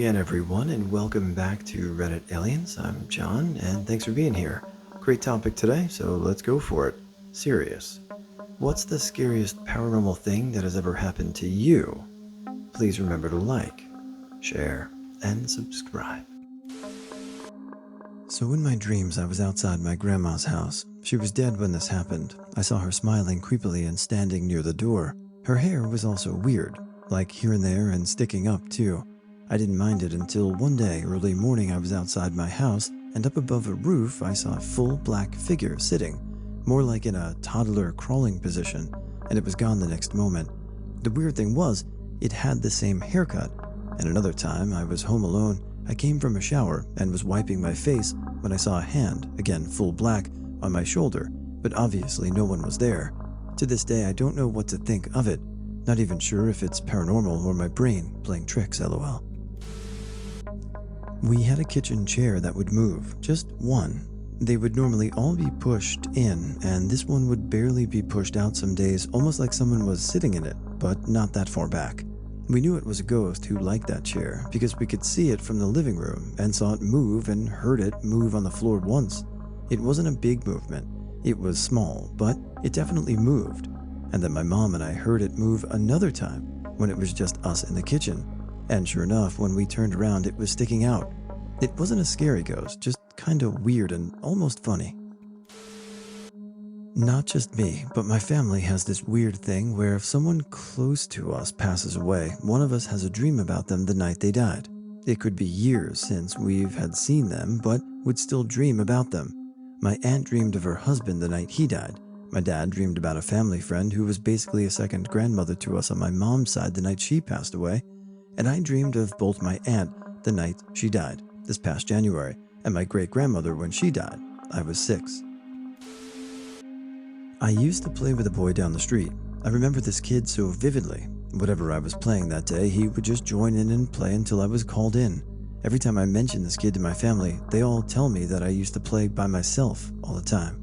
again, everyone, and welcome back to Reddit Aliens. I'm John, and thanks for being here. Great topic today, so let's go for it. Serious. What's the scariest paranormal thing that has ever happened to you? Please remember to like, share, and subscribe. So in my dreams, I was outside my grandma's house. She was dead when this happened. I saw her smiling creepily and standing near the door. Her hair was also weird, like here and there and sticking up too. I didn't mind it until one day, early morning, I was outside my house, and up above a roof I saw a full black figure sitting, more like in a toddler crawling position, and it was gone the next moment. The weird thing was, it had the same haircut, and another time I was home alone. I came from a shower and was wiping my face when I saw a hand, again full black, on my shoulder, but obviously no one was there. To this day I don't know what to think of it, not even sure if it's paranormal or my brain playing tricks, lol. We had a kitchen chair that would move, just one. They would normally all be pushed in, and this one would barely be pushed out some days, almost like someone was sitting in it, but not that far back. We knew it was a ghost who liked that chair because we could see it from the living room and saw it move and heard it move on the floor once. It wasn't a big movement, it was small, but it definitely moved. And then my mom and I heard it move another time when it was just us in the kitchen. And sure enough, when we turned around, it was sticking out. It wasn't a scary ghost, just kinda weird and almost funny. Not just me, but my family has this weird thing where if someone close to us passes away, one of us has a dream about them the night they died. It could be years since we've had seen them, but would still dream about them. My aunt dreamed of her husband the night he died. My dad dreamed about a family friend who was basically a second grandmother to us on my mom's side the night she passed away. And I dreamed of both my aunt the night she died, this past January, and my great-grandmother when she died. I was 6. I used to play with a boy down the street. I remember this kid so vividly. Whatever I was playing that day, he would just join in and play until I was called in. Every time I mention this kid to my family, they all tell me that I used to play by myself all the time.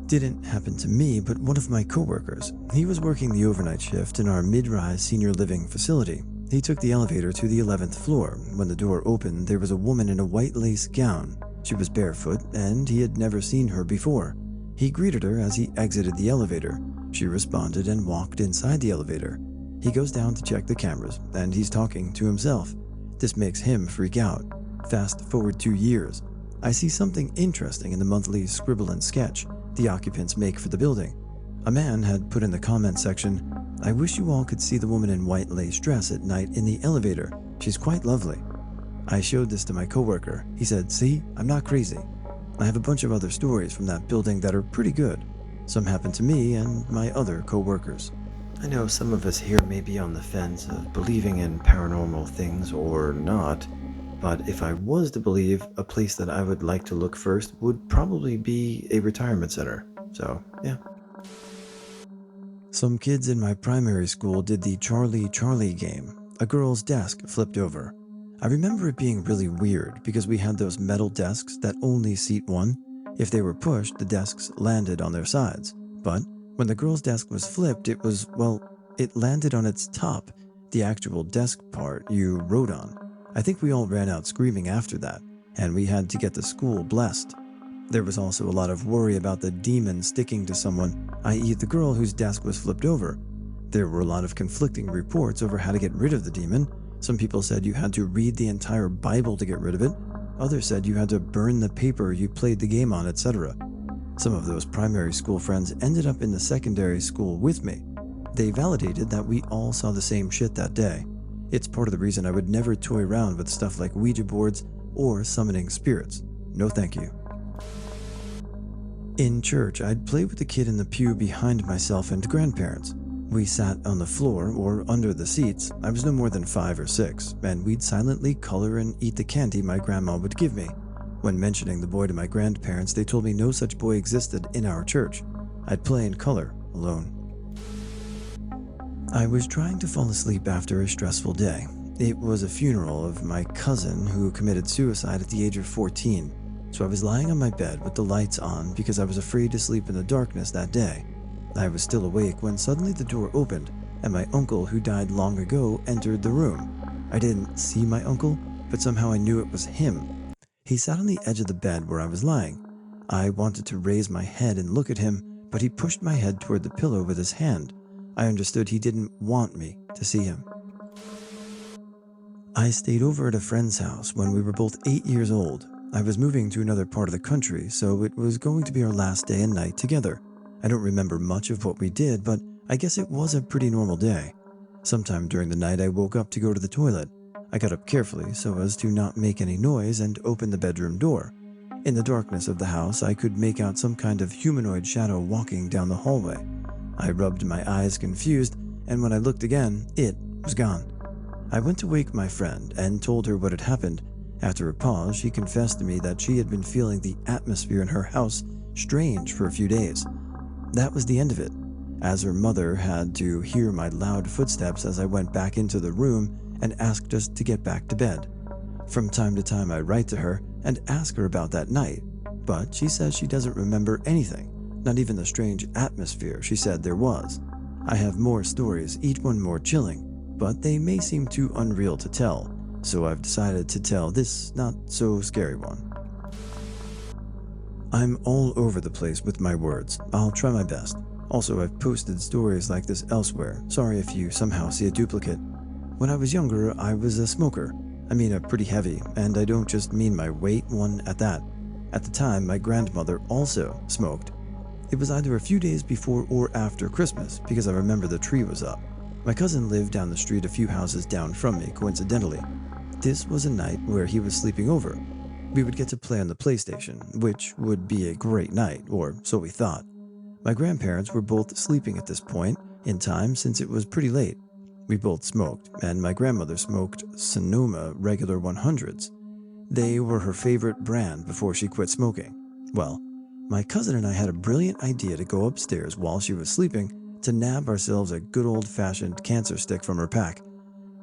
Didn't happen to me, but one of my coworkers. He was working the overnight shift in our mid-rise senior living facility. He took the elevator to the 11th floor. When the door opened, there was a woman in a white lace gown. She was barefoot, and he had never seen her before. He greeted her as he exited the elevator. She responded and walked inside the elevator. He goes down to check the cameras, and he's talking to himself. This makes him freak out. Fast forward 2 years. I see something interesting in the monthly scribble and sketch the occupants make for the building. A man had put in the comment section, "I wish you all could see the woman in white lace dress at night in the elevator. She's quite lovely." I showed this to my coworker. He said, "See, I'm not crazy." I have a bunch of other stories from that building that are pretty good. Some happened to me and my other coworkers. I know some of us here may be on the fence of believing in paranormal things or not, but if I was to believe, a place that I would like to look first would probably be a retirement center. So, yeah. Some kids in my primary school did the Charlie Charlie game. A girl's desk flipped over. I remember it being really weird because we had those metal desks that only seat one. If they were pushed, the desks landed on their sides. But when the girl's desk was flipped, it landed on its top, the actual desk part you wrote on. I think we all ran out screaming after that, and we had to get the school blessed. There was also a lot of worry about the demon sticking to someone, i.e. the girl whose desk was flipped over. There were a lot of conflicting reports over how to get rid of the demon. Some people said you had to read the entire Bible to get rid of it. Others said you had to burn the paper you played the game on, etc. Some of those primary school friends ended up in the secondary school with me. They validated that we all saw the same shit that day. It's part of the reason I would never toy around with stuff like Ouija boards or summoning spirits. No thank you. In church, I'd play with the kid in the pew behind myself and grandparents. We sat on the floor or under the seats. I was no more than 5 or 6, and we'd silently color and eat the candy my grandma would give me. When mentioning the boy to my grandparents, they told me no such boy existed in our church. I'd play and color alone. I was trying to fall asleep after a stressful day. It was a funeral of my cousin who committed suicide at the age of 14, so I was lying on my bed with the lights on because I was afraid to sleep in the darkness that day. I was still awake when suddenly the door opened and my uncle, who died long ago, entered the room. I didn't see my uncle, but somehow I knew it was him. He sat on the edge of the bed where I was lying. I wanted to raise my head and look at him, but he pushed my head toward the pillow with his hand. I understood he didn't want me to see him. I stayed over at a friend's house when we were both 8 years old. I was moving to another part of the country, so it was going to be our last day and night together. I don't remember much of what we did, but I guess it was a pretty normal day. Sometime during the night, I woke up to go to the toilet. I got up carefully so as to not make any noise and opened the bedroom door. In the darkness of the house, I could make out some kind of humanoid shadow walking down the hallway. I rubbed my eyes confused, and when I looked again, it was gone. I went to wake my friend and told her what had happened. After a pause, she confessed to me that she had been feeling the atmosphere in her house strange for a few days. That was the end of it, as her mother had to hear my loud footsteps as I went back into the room and asked us to get back to bed. From time to time, I write to her and ask her about that night, but she says she doesn't remember anything, not even the strange atmosphere she said there was. I have more stories, each one more chilling, but they may seem too unreal to tell, so I've decided to tell this not-so-scary one. I'm all over the place with my words. I'll try my best. Also, I've posted stories like this elsewhere. Sorry if you somehow see a duplicate. When I was younger, I was a smoker. I mean a pretty heavy, and I don't just mean my weight, one at that. At the time, my grandmother also smoked. It was either a few days before or after Christmas, because I remember the tree was up. My cousin lived down the street a few houses down from me, coincidentally. This was a night where he was sleeping over. We would get to play on the PlayStation, which would be a great night, or so we thought. My grandparents were both sleeping at this point in time since it was pretty late. We both smoked, and my grandmother smoked Sonoma regular 100s. They were her favorite brand before she quit smoking. Well, my cousin and I had a brilliant idea to go upstairs while she was sleeping to nab ourselves a good old-fashioned cancer stick from her pack.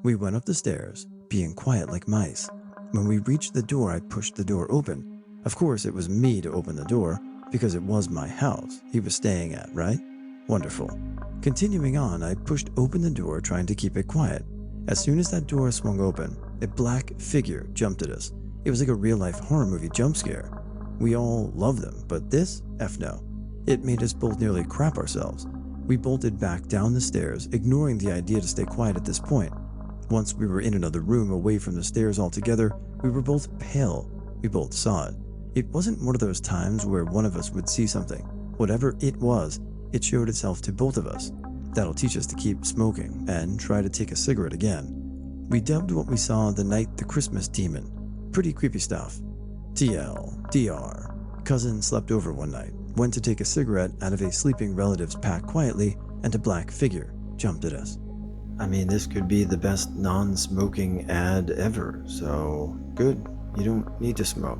We went up the stairs, being quiet like mice. When we reached the door, I pushed the door open. Of course, it was me to open the door, because it was my house he was staying at, right? Wonderful. Continuing on, I pushed open the door, trying to keep it quiet. As soon as that door swung open, a black figure jumped at us. It was like a real-life horror movie jump scare. We all love them, but this? F no. It made us both nearly crap ourselves. We bolted back down the stairs, ignoring the idea to stay quiet at this point. Once we were in another room away from the stairs altogether, we were both pale. We both saw it. It wasn't one of those times where one of us would see something. Whatever it was, it showed itself to both of us. That'll teach us to keep smoking and try to take a cigarette again. We dubbed what we saw the night the Christmas demon. Pretty creepy stuff. TL, DR. Cousin slept over one night, went to take a cigarette out of a sleeping relative's pack quietly, and a black figure jumped at us. I mean, this could be the best non-smoking ad ever, so good. You don't need to smoke.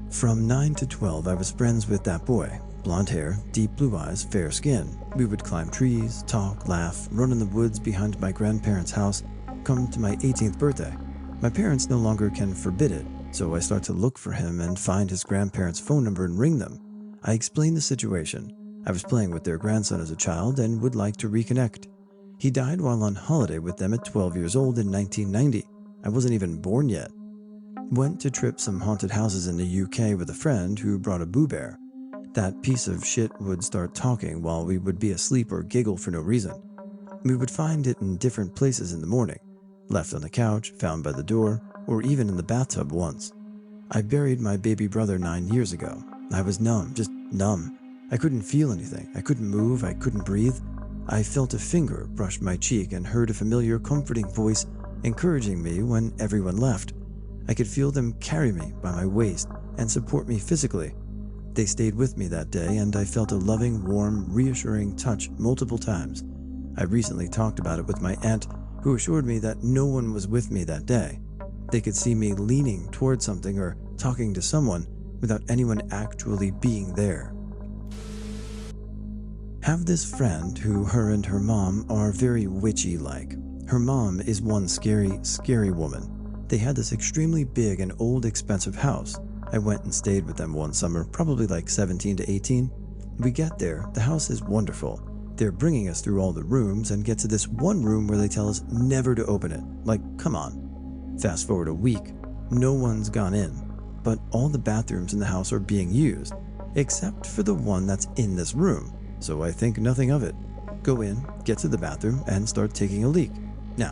From 9 to 12, I was friends with that boy. Blonde hair, deep blue eyes, fair skin. We would climb trees, talk, laugh, run in the woods behind my grandparents' house, come to my 18th birthday. My parents no longer can forbid it, so I start to look for him and find his grandparents' phone number and ring them. I explain the situation. I was playing with their grandson as a child and would like to reconnect. He died while on holiday with them at 12 years old in 1990. I wasn't even born yet. Went to trip some haunted houses in the UK with a friend who brought a boo bear. That piece of shit would start talking while we would be asleep or giggle for no reason. We would find it in different places in the morning. Left on the couch, found by the door, or even in the bathtub once. I buried my baby brother 9 years ago. I was numb, just numb. I couldn't feel anything. I couldn't move. I couldn't breathe. I felt a finger brush my cheek and heard a familiar, comforting voice encouraging me when everyone left. I could feel them carry me by my waist and support me physically. They stayed with me that day, and I felt a loving, warm, reassuring touch multiple times. I recently talked about it with my aunt, who assured me that no one was with me that day. They could see me leaning toward something or talking to someone without anyone actually being there. Have this friend who her and her mom are very witchy-like. Her mom is one scary, scary woman. They had this extremely big and old expensive house. I went and stayed with them one summer, probably like 17 to 18. We get there, the house is wonderful. They're bringing us through all the rooms and get to this one room where they tell us never to open it. Like, come on. Fast forward a week, no one's gone in, but all the bathrooms in the house are being used, except for the one that's in this room, so I think nothing of it. Go in, get to the bathroom, and start taking a leak. Now,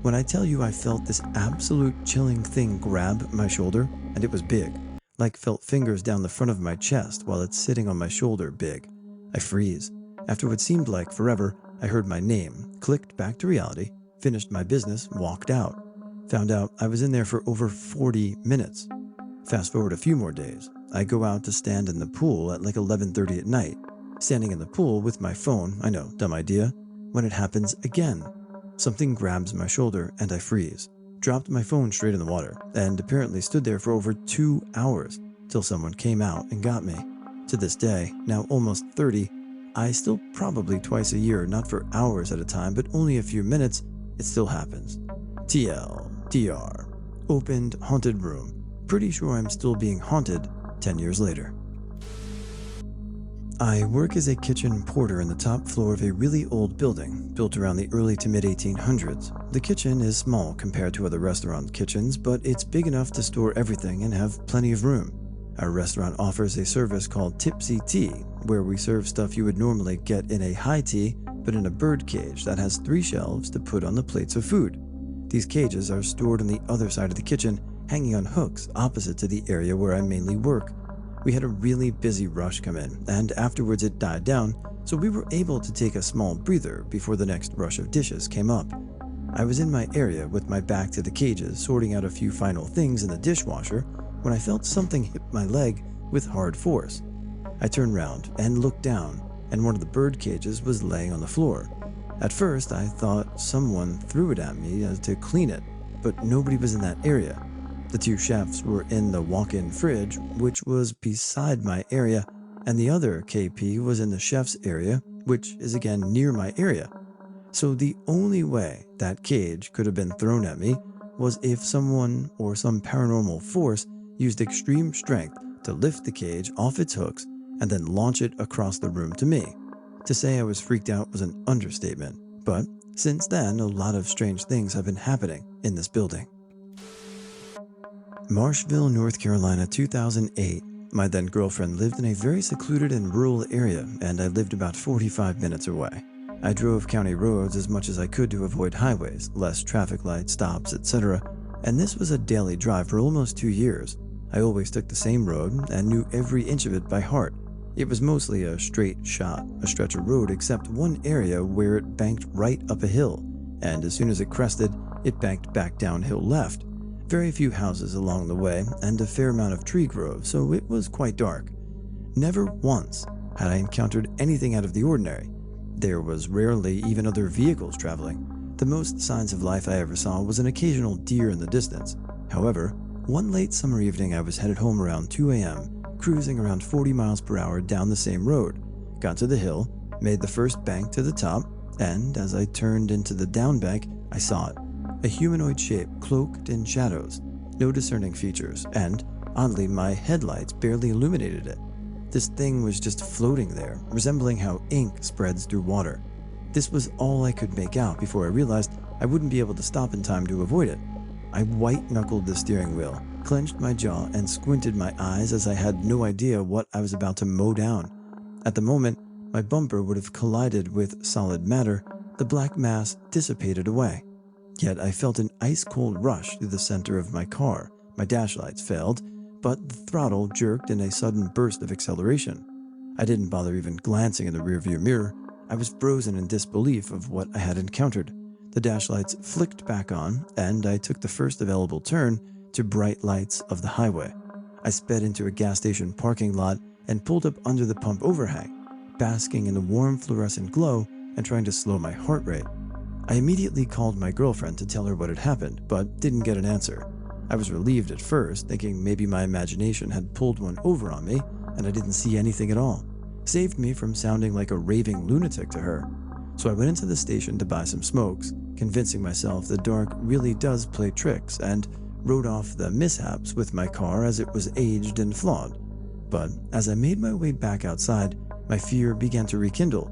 when I tell you I felt this absolute chilling thing grab my shoulder, and it was big, like felt fingers down the front of my chest while it's sitting on my shoulder big, I freeze. After what seemed like forever, I heard my name, clicked back to reality, finished my business, walked out. Found out I was in there for over 40 minutes. Fast forward a few more days. I go out to stand in the pool at like 11:30 at night. Standing in the pool with my phone, I know, dumb idea, when it happens again. Something grabs my shoulder and I freeze. Dropped my phone straight in the water and apparently stood there for over 2 hours till someone came out and got me. To this day, now almost 30, I still probably twice a year, not for hours at a time, but only a few minutes, it still happens. TLDR. Opened haunted room. Pretty sure I'm still being haunted 10 years later. I work as a kitchen porter in the top floor of a really old building, built around the early to mid-1800s. The kitchen is small compared to other restaurant kitchens, but it's big enough to store everything and have plenty of room. Our restaurant offers a service called Tipsy Tea, where we serve stuff you would normally get in a high tea, but in a bird cage that has 3 shelves to put on the plates of food. These cages are stored on the other side of the kitchen, hanging on hooks opposite to the area where I mainly work. We had a really busy rush come in, and afterwards it died down, so we were able to take a small breather before the next rush of dishes came up. I was in my area with my back to the cages, sorting out a few final things in the dishwasher, when I felt something hit my leg with hard force. I turned round and looked down, and one of the bird cages was laying on the floor. At first, I thought someone threw it at me to clean it, but nobody was in that area. The 2 chefs were in the walk-in fridge, which was beside my area, and the other KP was in the chef's area, which is again near my area. So the only way that cage could have been thrown at me was if someone or some paranormal force used extreme strength to lift the cage off its hooks and then launch it across the room to me. To say I was freaked out was an understatement, but since then a lot of strange things have been happening in this building. Marshville, North Carolina, 2008. My then girlfriend lived in a very secluded and rural area, and I lived about 45 minutes away. I drove county roads as much as I could to avoid highways, less traffic lights, stops, etc., and this was a daily drive for almost 2 years. I always took the same road and knew every inch of it by heart. It was mostly a straight shot, a stretch of road except one area where it banked right up a hill, and as soon as it crested, it banked back downhill left. Very few houses along the way, and a fair amount of tree growth, so it was quite dark. Never once had I encountered anything out of the ordinary. There was rarely even other vehicles traveling. The most signs of life I ever saw was an occasional deer in the distance. However, one late summer evening I was headed home around 2 a.m., cruising around 40 miles per hour down the same road, got to the hill, made the first bank to the top, and as I turned into the down bank, I saw it. A humanoid shape cloaked in shadows, no discerning features, and, oddly, my headlights barely illuminated it. This thing was just floating there, resembling how ink spreads through water. This was all I could make out before I realized I wouldn't be able to stop in time to avoid it. I white-knuckled the steering wheel, clenched my jaw, and squinted my eyes as I had no idea what I was about to mow down. At the moment, my bumper would have collided with solid matter. The black mass dissipated away. Yet I felt an ice-cold rush through the center of my car. My dashlights failed, but the throttle jerked in a sudden burst of acceleration. I didn't bother even glancing in the rearview mirror. I was frozen in disbelief of what I had encountered. The dashlights flicked back on, and I took the first available turn to bright lights of the highway. I sped into a gas station parking lot and pulled up under the pump overhang, basking in the warm fluorescent glow and trying to slow my heart rate. I immediately called my girlfriend to tell her what had happened, but didn't get an answer. I was relieved at first, thinking maybe my imagination had pulled one over on me and I didn't see anything at all. Saved me from sounding like a raving lunatic to her. So I went into the station to buy some smokes, convincing myself the dark really does play tricks, and wrote off the mishaps with my car as it was aged and flawed. But as I made my way back outside, my fear began to rekindle.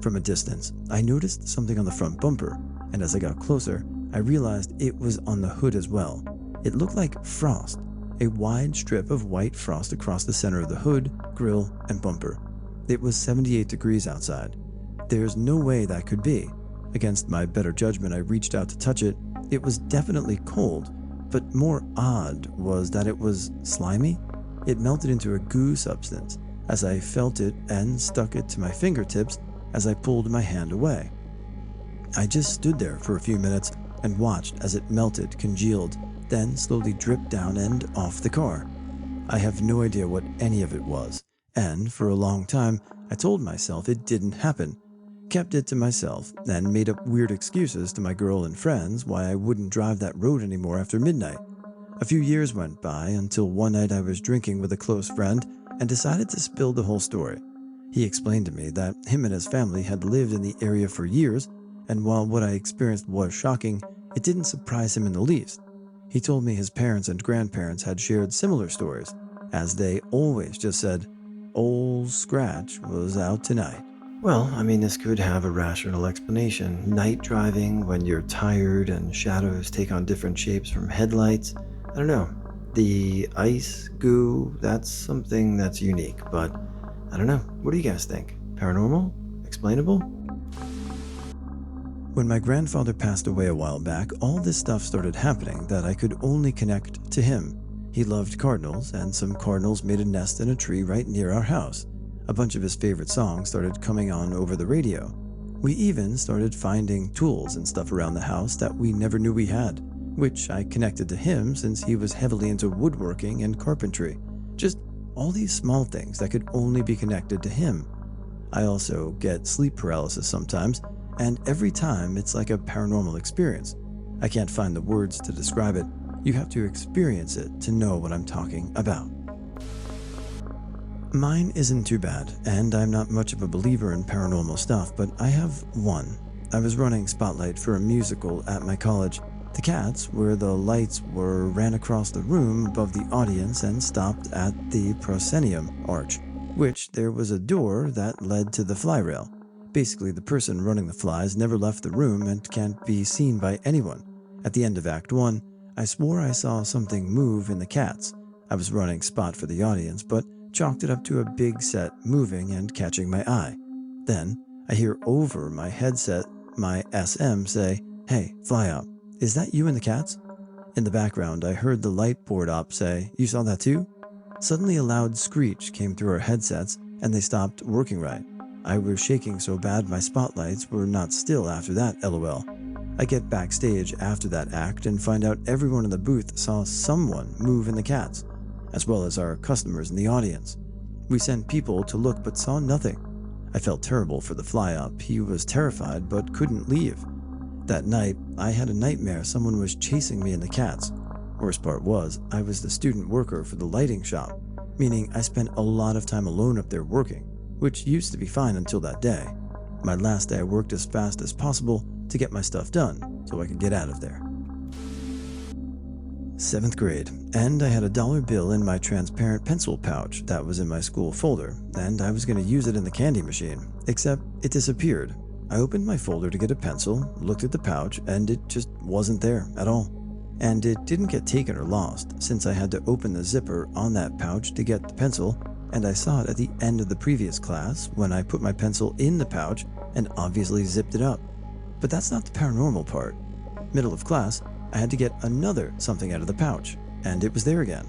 From a distance, I noticed something on the front bumper, and as I got closer, I realized it was on the hood as well. It looked like frost, a wide strip of white frost across the center of the hood, grille, and bumper. It was 78 degrees outside. There's no way that could be. Against my better judgment, I reached out to touch it. It was definitely cold, but more odd was that it was slimy. It melted into a goo substance as I felt it and stuck it to my fingertips as I pulled my hand away. I just stood there for a few minutes and watched as it melted, congealed, then slowly dripped down and off the car. I have no idea what any of it was, and for a long time I told myself it didn't happen, kept it to myself, and made up weird excuses to my girl and friends why I wouldn't drive that road anymore after midnight. A few years went by until one night I was drinking with a close friend and decided to spill the whole story. He explained to me that him and his family had lived in the area for years, and while what I experienced was shocking, it didn't surprise him in the least. He told me his parents and grandparents had shared similar stories, as they always just said, "Old Scratch was out tonight." Well, I mean, this could have a rational explanation. Night driving when you're tired and shadows take on different shapes from headlights. I don't know. The ice, goo, that's something that's unique, but I don't know. What do you guys think? Paranormal? Explainable? When my grandfather passed away a while back, all this stuff started happening that I could only connect to him. He loved cardinals, and some cardinals made a nest in a tree right near our house. A bunch of his favorite songs started coming on over the radio. We even started finding tools and stuff around the house that we never knew we had, which I connected to him since he was heavily into woodworking and carpentry. Just all these small things that could only be connected to him. I also get sleep paralysis sometimes, and every time it's like a paranormal experience. I can't find the words to describe it. You have to experience it to know what I'm talking about. Mine isn't too bad, and I'm not much of a believer in paranormal stuff, but I have one. I was running Spotlight for a musical at my college. The cats, where the lights were, ran across the room above the audience and stopped at the proscenium arch, which there was a door that led to the fly rail. Basically, the person running the flies never left the room and can't be seen by anyone. At the end of Act 1, I swore I saw something move in the cats. I was running Spot for the audience, but chalked it up to a big set moving and catching my eye. Then, I hear over my headset my SM say, "Hey, fly op, is that you and the cats?" In the background, I heard the light board op say, "You saw that too?" Suddenly a loud screech came through our headsets, and they stopped working right. I was shaking so bad my spotlights were not still after that, LOL. I get backstage after that act and find out everyone in the booth saw someone move in the cats, as well as our customers in the audience. We sent people to look but saw nothing. I felt terrible for the fly-up. He was terrified but couldn't leave. That night, I had a nightmare someone was chasing me in the cats. Worst part was, I was the student worker for the lighting shop, meaning I spent a lot of time alone up there working, which used to be fine until that day. My last day I worked as fast as possible to get my stuff done so I could get out of there. 7th grade, and I had a dollar bill in my transparent pencil pouch that was in my school folder, and I was going to use it in the candy machine, except it disappeared. I opened my folder to get a pencil, looked at the pouch, and it just wasn't there at all. And it didn't get taken or lost, since I had to open the zipper on that pouch to get the pencil, and I saw it at the end of the previous class when I put my pencil in the pouch and obviously zipped it up. But that's not the paranormal part. Middle of class, I had to get another something out of the pouch, and it was there again,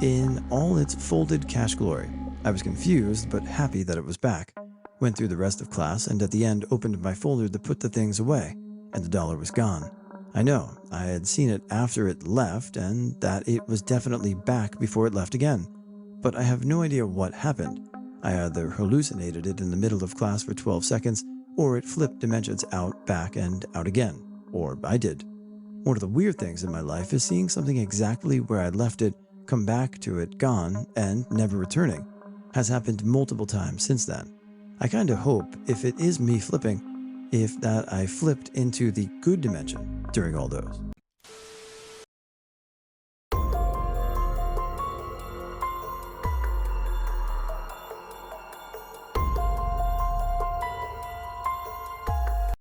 in all its folded cash glory. I was confused, but happy that it was back. Went through the rest of class, and at the end opened my folder to put the things away, and the dollar was gone. I know, I had seen it after it left, and that it was definitely back before it left again. But I have no idea what happened. I either hallucinated it in the middle of class for 12 seconds, or it flipped dimensions out, back, and out again. Or I did. One of the weird things in my life is seeing something exactly where I left it, come back to it, gone, and never returning. Has happened multiple times since then. I kinda hope, if it is me flipping, if that I flipped into the good dimension during all those.